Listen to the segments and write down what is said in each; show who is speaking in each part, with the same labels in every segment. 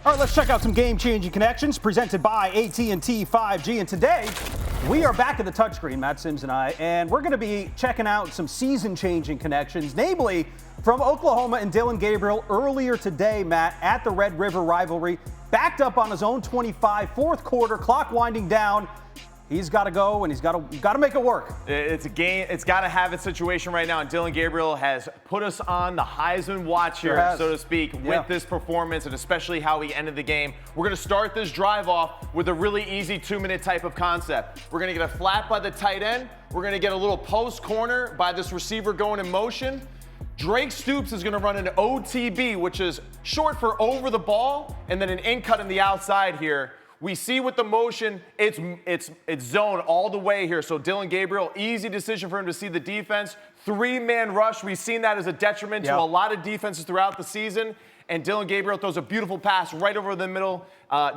Speaker 1: All right, let's check out some game-changing connections presented by AT&T 5G. And today, we are back at the touchscreen, Matt Sims and I, and we're going to be checking out some season-changing connections, namely from Oklahoma and Dillon Gabriel earlier today, Matt, at the Red River rivalry, backed up on his own 25, fourth quarter, clock winding down. He's got to go, and he's got to make it work.
Speaker 2: It's a game. It's got to have its situation right now, and Dillon Gabriel has put us on the Heisman watch here, so to speak, with this performance, and especially how he ended the game. We're going to start this drive off with a really easy 2-minute type of concept. We're going to get a flat by the tight end. We're going to get a little post corner by this receiver going in motion. Drake Stoops is going to run an OTB, which is short for over the ball, and then an in cut in the outside here. We see with the motion, it's zone all the way here. So Dillon Gabriel, easy decision for him to see the defense. 3-man rush, we've seen that as a detriment to a lot of defenses throughout the season. And Dillon Gabriel throws a beautiful pass right over the middle.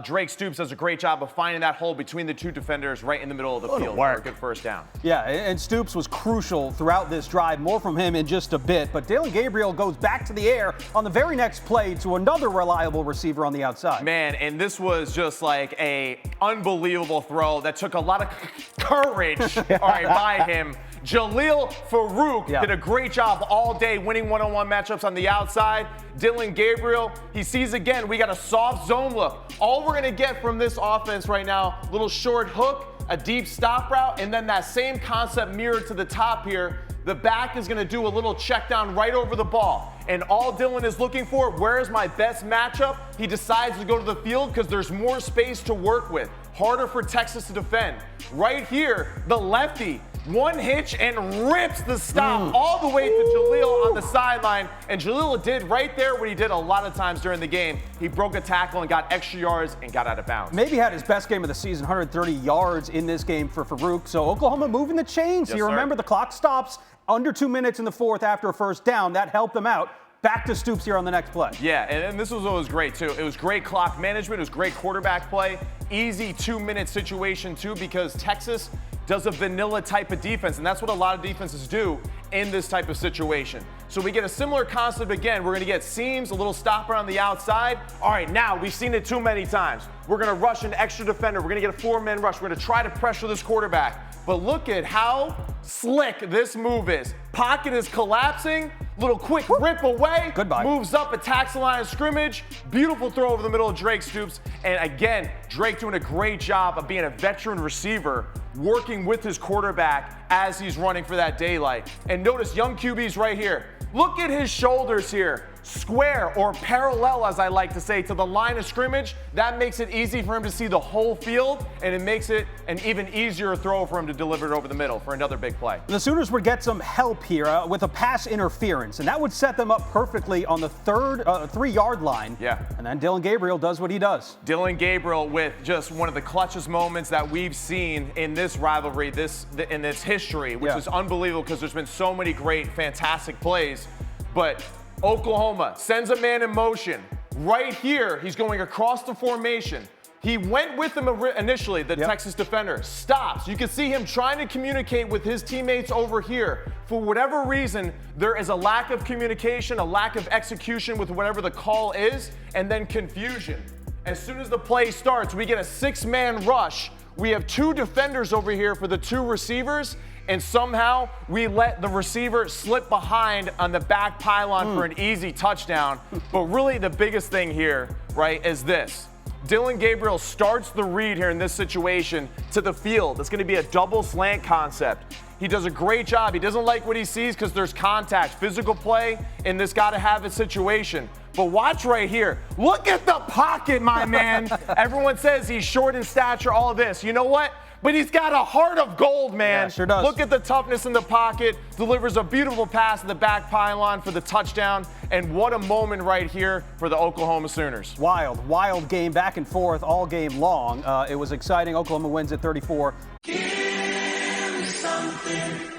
Speaker 2: Drake Stoops does a great job of finding that hole between the two defenders right in the middle of the field for a good first down.
Speaker 1: Yeah, and Stoops was crucial throughout this drive. More from him in just a bit. But Dillon Gabriel goes back to the air on the very next play to another reliable receiver on the outside.
Speaker 2: Man, and this was just like a unbelievable throw that took a lot of courage by him. Jaleel Farouk did a great job all day winning one-on-one matchups on the outside. Dillon Gabriel, he sees again, we got a soft zone look. All we're going to get from this offense right now, little short hook, a deep stop route, and then that same concept mirrored to the top here. The back is going to do a little check down right over the ball. And all Dillon is looking for, where is my best matchup? He decides to go to the field because there's more space to work with. Harder for Texas to defend. Right here, the lefty, one hitch and rips the stop all the way to Jaleel on the sideline. And Jaleel did right there what he did a lot of times during the game. He broke a tackle and got extra yards and got out of bounds.
Speaker 1: Maybe had his best game of the season, 130 yards in this game for Farouk. So Oklahoma moving the chains. You remember the clock stops under 2 minutes in the fourth after a first down. That helped them out. Back to Stoops here on the next play.
Speaker 2: Yeah, and this was what was great, too. It was great clock management. It was great quarterback play. Easy 2-minute situation, too, because Texas does a vanilla type of defense, and that's what a lot of defenses do in this type of situation. So we get a similar concept again. We're going to get seams, a little stopper on the outside. All right, now we've seen it too many times. We're going to rush an extra defender. We're going to get a 4-man rush. We're going to try to pressure this quarterback. But look at how slick this move is. Pocket is collapsing. Little quick rip away.
Speaker 1: Goodbye.
Speaker 2: Moves up, attacks the line of scrimmage. Beautiful throw over the middle of Drake Stoops. And again, Drake doing a great job of being a veteran receiver, working with his quarterback as he's running for that daylight. And notice young QB's right here. Look at his shoulders here. Square or parallel, as I like to say, to the line of scrimmage. That makes it easy for him to see the whole field, and it makes it an even easier throw for him to deliver it over the middle for another big play.
Speaker 1: The Sooners would get some help here with a pass interference, and that would set them up perfectly on the 3-yard line.
Speaker 2: Yeah.
Speaker 1: And then Dillon Gabriel does what he does.
Speaker 2: Dillon Gabriel with just one of the clutchest moments that we've seen in this rivalry, in this history, which is unbelievable because there's been so many great, fantastic plays. But Oklahoma sends a man in motion. Right here, he's going across the formation. He went with him initially, the Texas defender. Stops. You can see him trying to communicate with his teammates over here. For whatever reason, there is a lack of communication, a lack of execution with whatever the call is, and then confusion. As soon as the play starts, we get a 6-man rush. We have 2 defenders over here for the 2 receivers, and somehow we let the receiver slip behind on the back pylon for an easy touchdown. But really the biggest thing here, right, is this. Dillon Gabriel starts the read here in this situation to the field. It's going to be a double slant concept. He does a great job. He doesn't like what he sees because there's contact, physical play, in this gotta-have-it situation. But watch right here. Look at the pocket, my man. Everyone says he's short in stature, all of this. You know what? But he's got a heart of gold, man.
Speaker 1: Yeah, sure does.
Speaker 2: Look at the toughness in the pocket. Delivers a beautiful pass to the back pylon for the touchdown. And what a moment right here for the Oklahoma Sooners.
Speaker 1: Wild game, back and forth all game long. It was exciting. Oklahoma wins at 34.
Speaker 3: Give me something.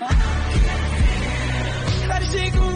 Speaker 3: Try to shake 'em